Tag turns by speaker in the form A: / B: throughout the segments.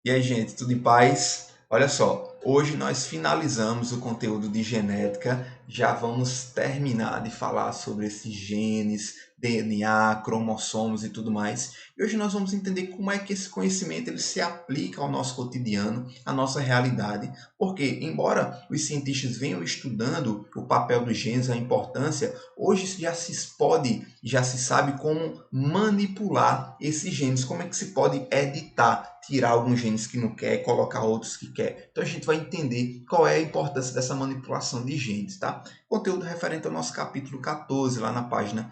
A: E aí, gente, tudo em paz? Olha só, hoje nós finalizamos o conteúdo de genética, já vamos terminar de falar sobre esses genes, DNA, cromossomos e tudo mais. E hoje nós vamos entender como é que esse conhecimento ele se aplica ao nosso cotidiano, à nossa realidade, porque embora os cientistas venham estudando o papel dos genes, a importância, hoje já se sabe como manipular esses genes, como é que se pode editar, tirar alguns genes que não quer, colocar outros que quer. Então a gente vai entender qual é a importância dessa manipulação de genes, tá? Conteúdo referente ao nosso capítulo 14, lá na página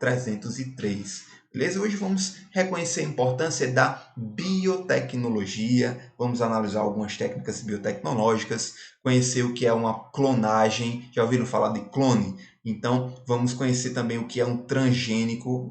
A: 303. Beleza? Hoje vamos reconhecer a importância da biotecnologia, vamos analisar algumas técnicas biotecnológicas, conhecer o que é uma clonagem, já ouviram falar de clone? Então, vamos conhecer também o que é um transgênico,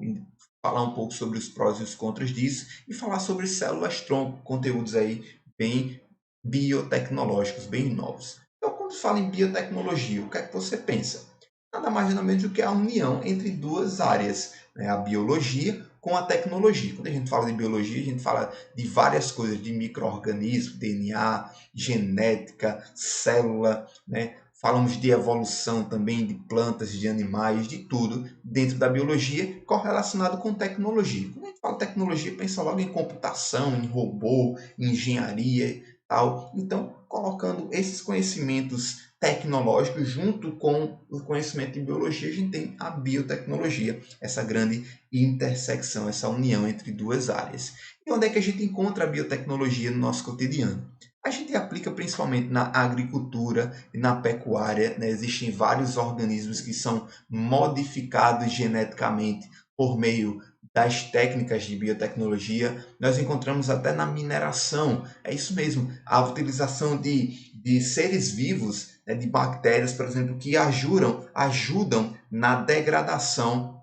A: falar um pouco sobre os prós e os contras disso e falar sobre células-tronco, conteúdos aí bem biotecnológicos, bem novos. Então, quando se fala em biotecnologia, o que é que você pensa? Nada mais nada menos do que a união entre duas áreas, né? A biologia com a tecnologia. Quando a gente fala de biologia, a gente fala de várias coisas, de micro-organismos, DNA, genética, célula, né? Falamos de evolução também, de plantas, de animais, de tudo dentro da biologia correlacionado com tecnologia. Quando a gente fala tecnologia, pensa logo em computação, em robô, em engenharia e tal. Então, colocando esses conhecimentos tecnológicos junto com o conhecimento de biologia, a gente tem a biotecnologia, essa grande intersecção, essa união entre duas áreas. E onde é que a gente encontra a biotecnologia no nosso cotidiano? A gente aplica principalmente na agricultura e na pecuária, né? Existem vários organismos que são modificados geneticamente por meio das técnicas de biotecnologia. Nós encontramos até na mineração, é isso mesmo, a utilização de seres vivos, né, de bactérias, por exemplo, que ajudam na degradação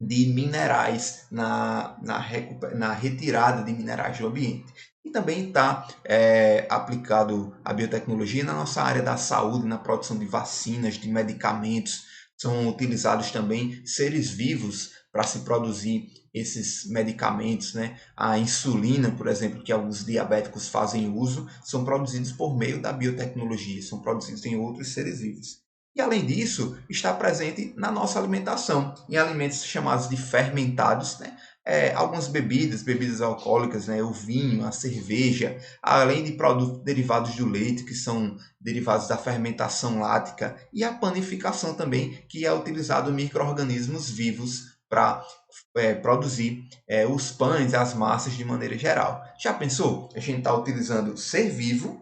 A: de minerais, na retirada de minerais do ambiente. E também está aplicado a biotecnologia na nossa área da saúde, na produção de vacinas, de medicamentos. São utilizados também seres vivos para se produzir esses medicamentos, né? A insulina, por exemplo, que alguns diabéticos fazem uso, são produzidos por meio da biotecnologia, são produzidos em outros seres vivos. E além disso, está presente na nossa alimentação, em alimentos chamados de fermentados, né? Algumas bebidas alcoólicas, né? O vinho, a cerveja, além de produtos derivados do leite, que são derivados da fermentação lática, e a panificação também, que é utilizado micro-organismos vivos para produzir os pães, as massas de maneira geral. Já pensou? A gente está utilizando ser vivo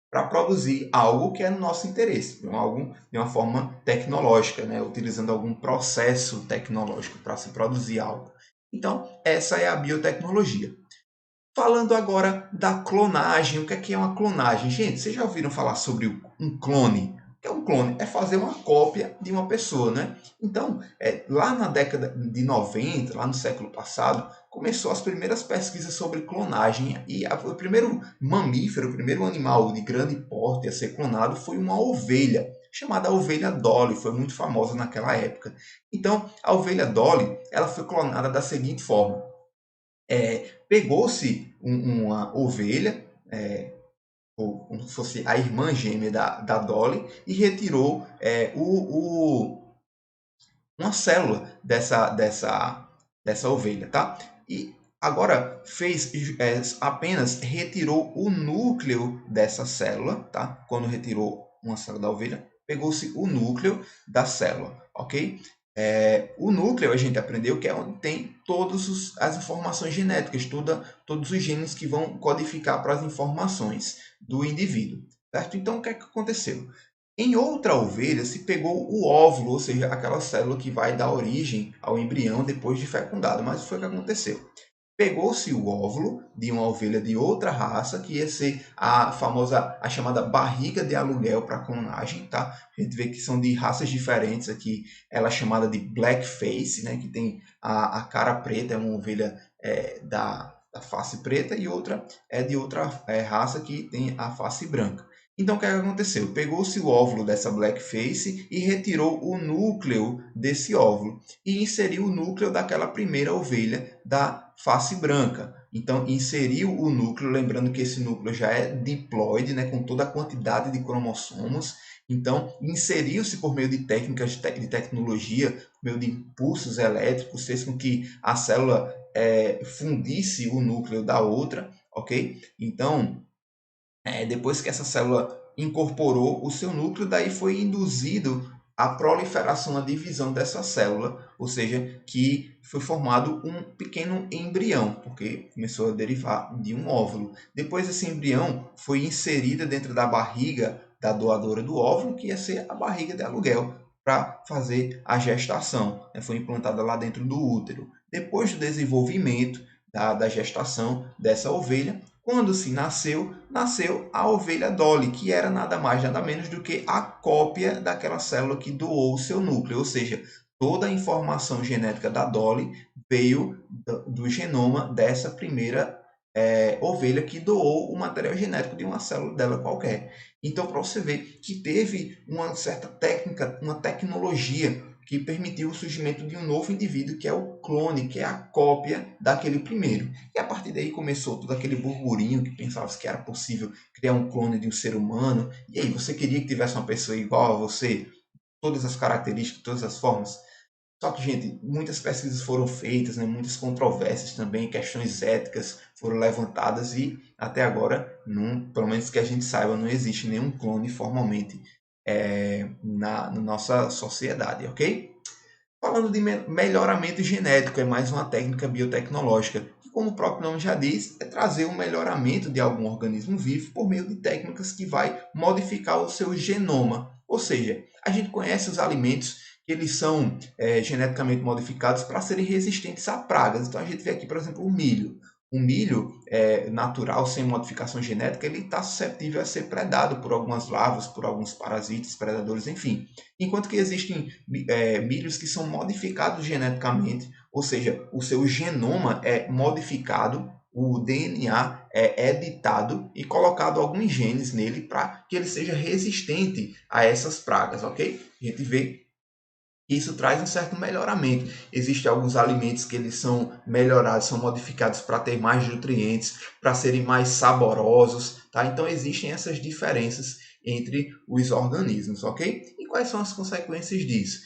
A: para produzir algo que é no nosso interesse, algo de uma forma tecnológica, né? Utilizando algum processo tecnológico para se produzir algo. Então, essa é a biotecnologia. Falando agora da clonagem, o que é uma clonagem? Gente, vocês já ouviram falar sobre um clone? O que é um clone? É fazer uma cópia de uma pessoa, né? Então, lá na década de 90, lá no século passado, começou as primeiras pesquisas sobre clonagem e o primeiro mamífero, o primeiro animal de grande porte a ser clonado foi uma ovelha, chamada ovelha Dolly, foi muito famosa naquela época. Então, a ovelha Dolly, ela foi clonada da seguinte forma: pegou-se uma ovelha, ou como se fosse a irmã gêmea da Dolly, e retirou uma célula dessa ovelha, tá? E agora apenas retirou o núcleo dessa célula, tá? Quando retirou uma célula da ovelha, pegou-se o núcleo da célula, ok? O núcleo a gente aprendeu que é onde tem todas as informações genéticas, todos os genes que vão codificar para as informações do indivíduo, certo? Então o que é que aconteceu? Em outra ovelha se pegou o óvulo, ou seja, aquela célula que vai dar origem ao embrião depois de fecundado. Mas foi o que aconteceu. Pegou-se o óvulo de uma ovelha de outra raça, que ia ser a chamada barriga de aluguel para clonagem, tá? A gente vê que são de raças diferentes aqui. Ela é chamada de blackface, né? Que tem a cara preta, é uma ovelha da face preta, e outra é de outra raça que tem a face branca. Então, o que aconteceu? Pegou-se o óvulo dessa blackface e retirou o núcleo desse óvulo e inseriu o núcleo daquela primeira ovelha da face branca. Então, inseriu o núcleo, lembrando que esse núcleo já é diploide, né, com toda a quantidade de cromossomos. Então, inseriu-se por meio de técnicas de tecnologia, por meio de impulsos elétricos, fez com que a célula fundisse o núcleo da outra, ok? Então, depois que essa célula incorporou o seu núcleo, daí foi induzido a proliferação, a divisão dessa célula, ou seja, que foi formado um pequeno embrião, porque começou a derivar de um óvulo. Depois esse embrião foi inserido dentro da barriga da doadora do óvulo, que ia ser a barriga de aluguel, para fazer a gestação. Foi implantada lá dentro do útero. Depois do desenvolvimento da gestação dessa ovelha, quando se nasceu a ovelha Dolly, que era nada mais, nada menos do que a cópia daquela célula que doou o seu núcleo, ou seja, toda a informação genética da Dolly veio do genoma dessa primeira ovelha que doou o material genético de uma célula dela qualquer. Então, para você ver que teve uma certa técnica, uma tecnologia que permitiu o surgimento de um novo indivíduo, que é o clone, que é a cópia daquele primeiro. E a partir daí começou todo aquele burburinho que pensava que era possível criar um clone de um ser humano. E aí, você queria que tivesse uma pessoa igual a você? Todas as características, todas as formas? Só que, gente, muitas pesquisas foram feitas, né? Muitas controvérsias também, questões éticas foram levantadas e até agora, pelo menos que a gente saiba, não existe nenhum clone formalmente na nossa sociedade, ok? Falando de melhoramento genético, é mais uma técnica biotecnológica, que, como o próprio nome já diz, é trazer um melhoramento de algum organismo vivo por meio de técnicas que vai modificar o seu genoma. Ou seja, a gente conhece os alimentos que eles são geneticamente modificados para serem resistentes a pragas. Então a gente vê aqui, por exemplo, o milho. O milho natural, sem modificação genética, ele está suscetível a ser predado por algumas larvas, por alguns parasitas, predadores, enfim. Enquanto que existem milhos que são modificados geneticamente, ou seja, o seu genoma é modificado, o DNA é editado e colocado alguns genes nele para que ele seja resistente a essas pragas, ok? A gente vê isso traz um certo melhoramento. Existem alguns alimentos que eles são melhorados, são modificados para ter mais nutrientes, para serem mais saborosos, tá? Então existem essas diferenças entre os organismos, ok? E quais são as consequências disso?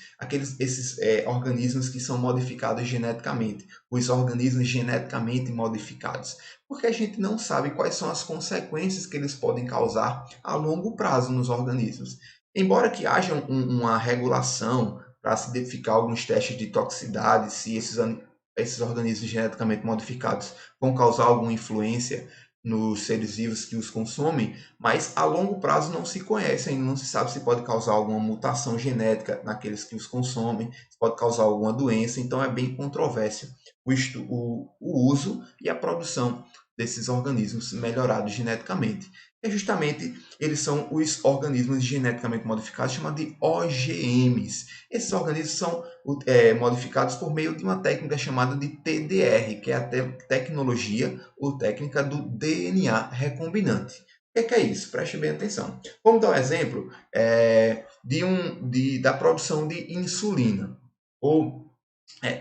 A: Esses organismos que são modificados geneticamente, os organismos geneticamente modificados, porque a gente não sabe quais são as consequências que eles podem causar a longo prazo nos organismos. Embora que haja uma regulação para se identificar alguns testes de toxicidade, se esses organismos geneticamente modificados vão causar alguma influência nos seres vivos que os consomem, mas a longo prazo não se conhece ainda, não se sabe se pode causar alguma mutação genética naqueles que os consomem, se pode causar alguma doença, então é bem controverso o uso e a produção desses organismos melhorados geneticamente. E justamente eles são os organismos geneticamente modificados, chamados de OGMs. Esses organismos são modificados por meio de uma técnica chamada de TDR, que é a tecnologia ou técnica do DNA recombinante. O que é isso? Preste bem atenção. Vamos dar um exemplo da produção de insulina.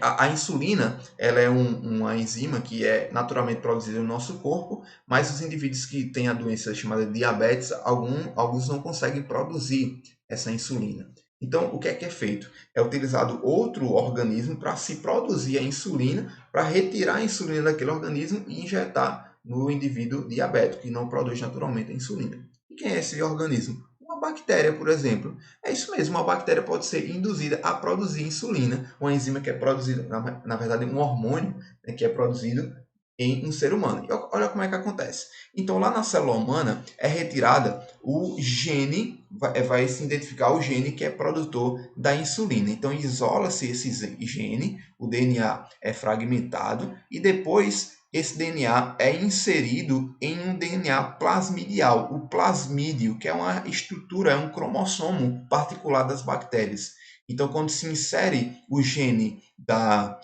A: A insulina ela é uma enzima que é naturalmente produzida no nosso corpo, mas os indivíduos que têm a doença chamada diabetes, alguns não conseguem produzir essa insulina. Então, o que é feito? É utilizado outro organismo para se produzir a insulina, para retirar a insulina daquele organismo e injetar no indivíduo diabético, que não produz naturalmente a insulina. E quem é esse organismo? Uma bactéria, por exemplo. É isso mesmo, uma bactéria pode ser induzida a produzir insulina, uma enzima que é produzida, na verdade, um hormônio, né, que é produzido em um ser humano. E olha como é que acontece. Então, lá na célula humana, é retirada o gene, vai se identificar o gene que é produtor da insulina. Então, isola-se esse gene, o DNA é fragmentado e depois esse DNA é inserido em um DNA plasmidial, o plasmídio, que é uma estrutura, é um cromossomo particular das bactérias. Então, quando se insere o gene da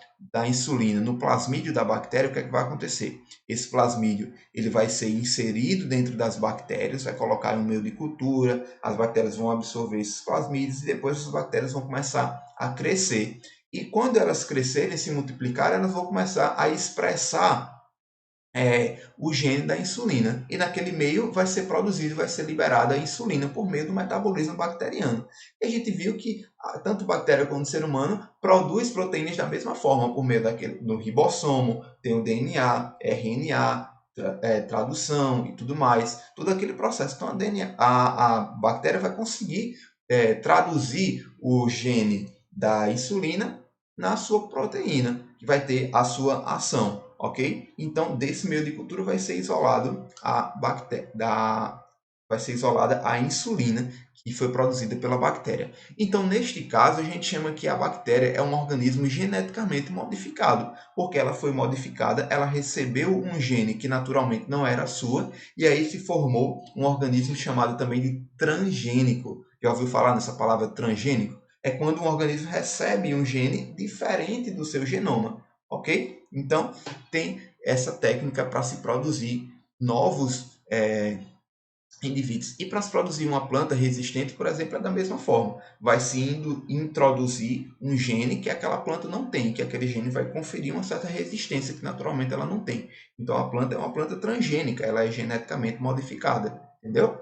A: insulina no plasmídio da bactéria, o que é que vai acontecer? Esse plasmídio ele vai ser inserido dentro das bactérias, vai colocar em um meio de cultura, as bactérias vão absorver esses plasmídios e depois as bactérias vão começar a crescer. E quando elas crescerem, se multiplicarem, elas vão começar a expressar o gene da insulina. E naquele meio vai ser produzido, vai ser liberada a insulina por meio do metabolismo bacteriano. E a gente viu que tanto bactéria quanto ser humano produz proteínas da mesma forma, por meio do ribossomo, tem o DNA, RNA, tradução e tudo mais. Todo aquele processo. Então a bactéria vai conseguir traduzir o gene da insulina na sua proteína, que vai ter a sua ação, ok? Então, desse meio de cultura vai ser isolado vai ser isolada a insulina que foi produzida pela bactéria. Então, neste caso, a gente chama que a bactéria é um organismo geneticamente modificado, porque ela foi modificada, ela recebeu um gene que naturalmente não era sua, e aí se formou um organismo chamado também de transgênico. Já ouviu falar nessa palavra transgênico? É quando um organismo recebe um gene diferente do seu genoma, ok? Então, tem essa técnica para se produzir novos indivíduos. E para se produzir uma planta resistente, por exemplo, é da mesma forma. Vai se introduzir um gene que aquela planta não tem, que aquele gene vai conferir uma certa resistência que naturalmente ela não tem. Então, a planta é uma planta transgênica, ela é geneticamente modificada, entendeu?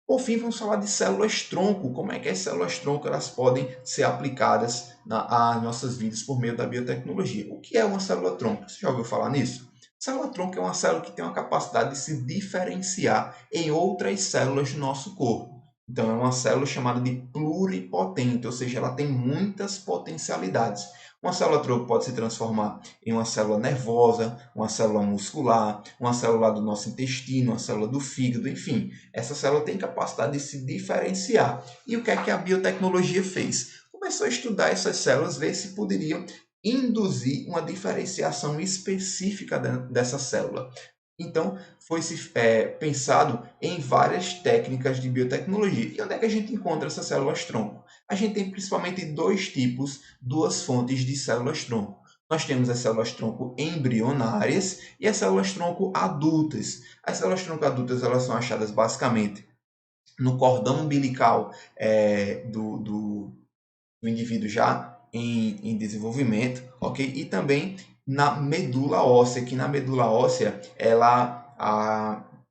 A: Por fim, vamos falar de células-tronco. Como é que as células-tronco elas podem ser aplicadas às nossas vidas por meio da biotecnologia? O que é uma célula-tronco? Você já ouviu falar nisso? Célula-tronco é uma célula que tem uma capacidade de se diferenciar em outras células do nosso corpo. Então, é uma célula chamada de pluripotente, ou seja, ela tem muitas potencialidades. Uma célula-tronco pode se transformar em uma célula nervosa, uma célula muscular, uma célula do nosso intestino, uma célula do fígado, enfim. Essa célula tem capacidade de se diferenciar. E o que é que a biotecnologia fez? Começou a estudar essas células, ver se poderiam induzir uma diferenciação específica dessa célula. Então, foi-se pensado em várias técnicas de biotecnologia. E onde é que a gente encontra essas células-tronco? A gente tem principalmente dois tipos, duas fontes de células-tronco. Nós temos as células-tronco embrionárias e as células-tronco adultas. As células-tronco adultas elas são achadas basicamente no cordão umbilical do indivíduo já em desenvolvimento, ok? E também na medula óssea, que na medula óssea ela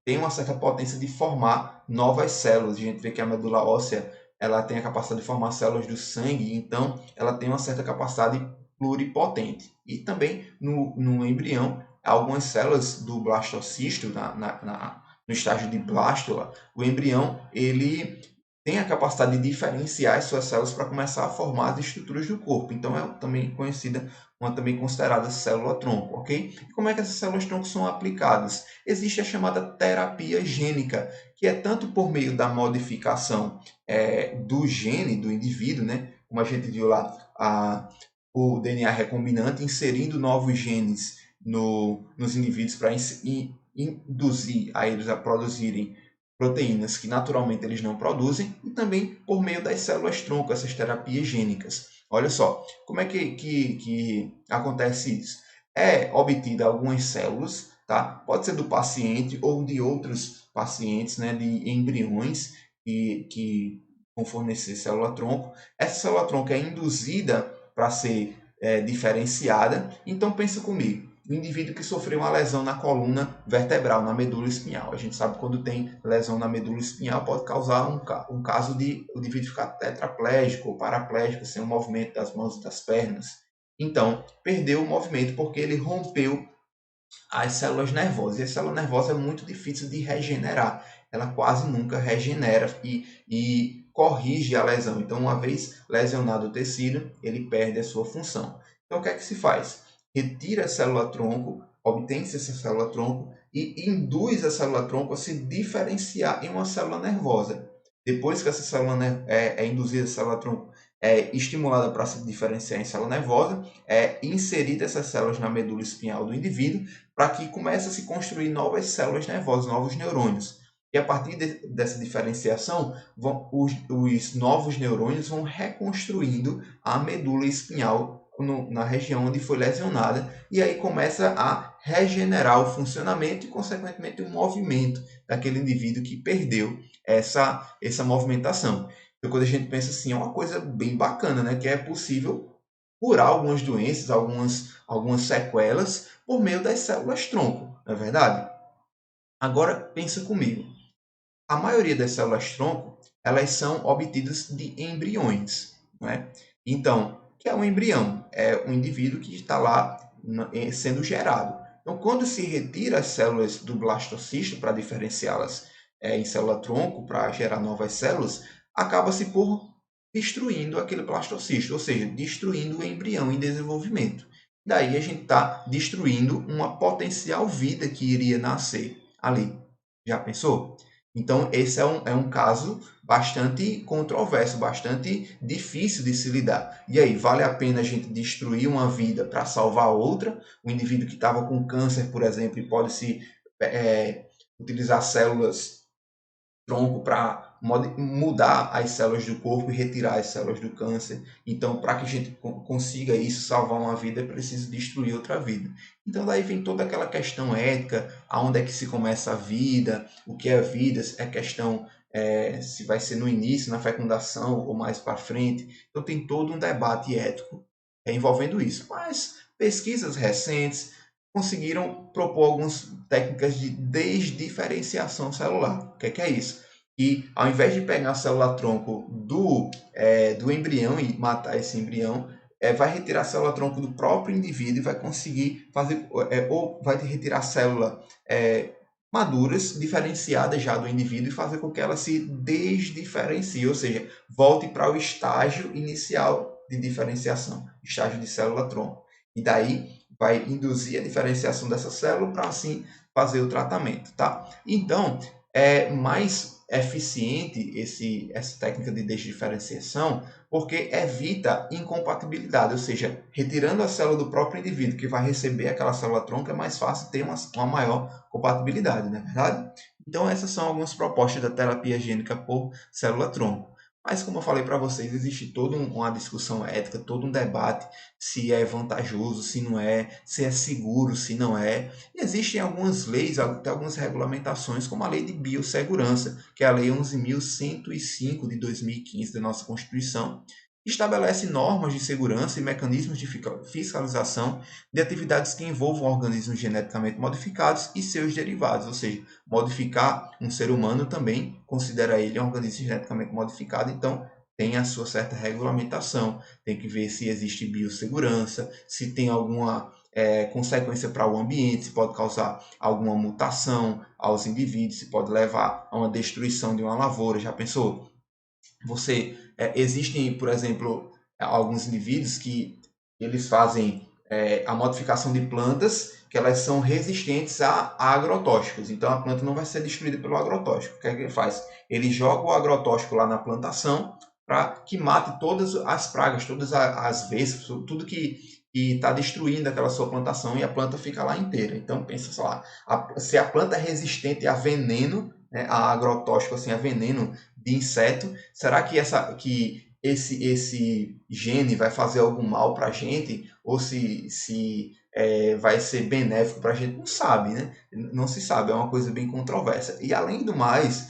A: tem uma certa potência de formar novas células. A gente vê que a medula óssea ela tem a capacidade de formar células do sangue, então ela tem uma certa capacidade pluripotente. E também no embrião, algumas células do blastocisto, no estágio de blástula, o embrião ele tem a capacidade de diferenciar as suas células para começar a formar as estruturas do corpo. Então, é também conhecida, uma também considerada célula-tronco, ok? E como é que essas células-tronco são aplicadas? Existe a chamada terapia gênica, que é tanto por meio da modificação do gene do indivíduo, né? Como a gente viu lá, o DNA recombinante inserindo novos genes nos indivíduos para induzir a eles a produzirem proteínas que naturalmente eles não produzem e também por meio das células-tronco, essas terapias gênicas. Olha só, como é que acontece isso? É obtida algumas células, tá? Pode ser do paciente ou de outros pacientes, né, de embriões que vão fornecer célula-tronco. Essa célula-tronco é induzida para ser diferenciada. Então pensa comigo, o indivíduo que sofreu uma lesão na coluna vertebral, na medula espinhal. A gente sabe que quando tem lesão na medula espinhal pode causar um caso de o indivíduo ficar tetraplégico ou paraplégico, sem o movimento das mãos e das pernas. Então, perdeu o movimento porque ele rompeu as células nervosas. E a célula nervosa é muito difícil de regenerar. Ela quase nunca regenera e corrige a lesão. Então, uma vez lesionado o tecido, ele perde a sua função. Então, o que é que se faz? Retira a célula-tronco, obtém-se essa célula-tronco e induz a célula-tronco a se diferenciar em uma célula nervosa. Depois que essa célula induzida, a célula-tronco é estimulada para se diferenciar em célula nervosa, é inserida essas células na medula espinhal do indivíduo para que comece a se construir novas células nervosas, novos neurônios. E a partir dessa diferenciação, os novos neurônios vão reconstruindo a medula espinhal na região onde foi lesionada, e aí começa a regenerar o funcionamento e, consequentemente, o movimento daquele indivíduo que perdeu essa movimentação. Então, quando a gente pensa assim, é uma coisa bem bacana, né? Que é possível curar algumas doenças, algumas sequelas por meio das células-tronco, não é verdade? Agora, pensa comigo. A maioria das células-tronco, elas são obtidas de embriões, não é? Então, o que é um embrião? É um indivíduo que está lá sendo gerado. Então, quando se retira as células do blastocisto para diferenciá-las em célula-tronco, para gerar novas células, acaba-se por destruindo aquele blastocisto, ou seja, destruindo o embrião em desenvolvimento. Daí a gente está destruindo uma potencial vida que iria nascer ali. Já pensou? Então, esse é um caso bastante controverso, bastante difícil de se lidar. E aí, vale a pena a gente destruir uma vida para salvar outra? O indivíduo que estava com câncer, por exemplo, e pode-se utilizar células tronco para mudar as células do corpo e retirar as células do câncer. Então, para que a gente consiga isso, salvar uma vida, é preciso destruir outra vida. Então, daí vem toda aquela questão ética, aonde é que se começa a vida, o que é vida, é questão se vai ser no início, na fecundação ou mais para frente. Então, tem todo um debate ético envolvendo isso. Mas pesquisas recentes conseguiram propor algumas técnicas de desdiferenciação celular. O que é isso? E ao invés de pegar a célula-tronco do embrião e matar esse embrião, vai retirar a célula-tronco do próprio indivíduo e vai conseguir fazer, ou vai retirar a célula maduras, diferenciadas já do indivíduo e fazer com que ela se desdiferencie, ou seja, volte para o estágio inicial de diferenciação, estágio de célula-tronco. E daí vai induzir a diferenciação dessa célula para assim fazer o tratamento, tá? Então, é mais eficiente essa técnica de desdiferenciação porque evita incompatibilidade, ou seja, retirando a célula do próprio indivíduo que vai receber aquela célula-tronco, é mais fácil ter uma maior compatibilidade, não é verdade? Então, essas são algumas propostas da terapia gênica por célula-tronco. Mas, como eu falei para vocês, existe toda uma discussão ética, todo um debate se é vantajoso, se não é, se é seguro, se não é. E existem algumas leis, até algumas regulamentações, como a Lei de Biossegurança, que é a Lei 11.105 de 2015 da nossa Constituição, que estabelece normas de segurança e mecanismos de fiscalização de atividades que envolvam organismos geneticamente modificados e seus derivados, ou seja, modificar um ser humano também considera ele um organismo geneticamente modificado, então tem a sua certa regulamentação, tem que ver se existe biossegurança, se tem alguma consequência para o ambiente, se pode causar alguma mutação aos indivíduos, se pode levar a uma destruição de uma lavoura. Já pensou? Existem, por exemplo, alguns indivíduos que eles fazem a modificação de plantas que elas são resistentes a agrotóxicos. Então a planta não vai ser destruída pelo agrotóxico. O que é que ele faz? Ele joga o agrotóxico lá na plantação para que mate todas as pragas, todas as vespas, tudo que está destruindo aquela sua plantação e a planta fica lá inteira. Então pensa só lá, se a planta é resistente a veneno, né, a agrotóxico, assim, a veneno de inseto, será que esse gene vai fazer algum mal para a gente? Ou se vai ser benéfico para a gente? Não sabe, né? Não se sabe, é uma coisa bem controversa. E além do mais,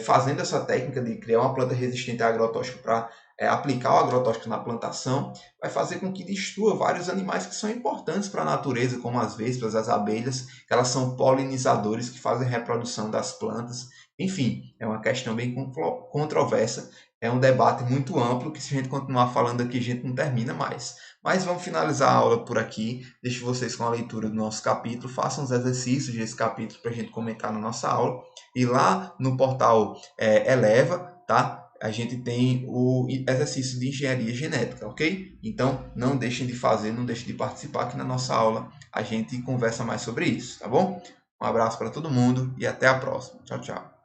A: fazendo essa técnica de criar uma planta resistente a agrotóxico para aplicar o agrotóxico na plantação, vai fazer com que destrua vários animais que são importantes para a natureza, como as vespas, as abelhas, que elas são polinizadores que fazem a reprodução das plantas. Enfim, é uma questão bem controversa, é um debate muito amplo que se a gente continuar falando aqui a gente não termina mais. Mas vamos finalizar a aula por aqui, deixo vocês com a leitura do nosso capítulo, façam os exercícios desse capítulo para a gente comentar na nossa aula. E lá no portal Eleva, tá? A gente tem o exercício de engenharia genética, ok? Então, não deixem de fazer, não deixem de participar aqui na nossa aula. A gente conversa mais sobre isso, tá bom? Um abraço para todo mundo e até a próxima. Tchau, tchau.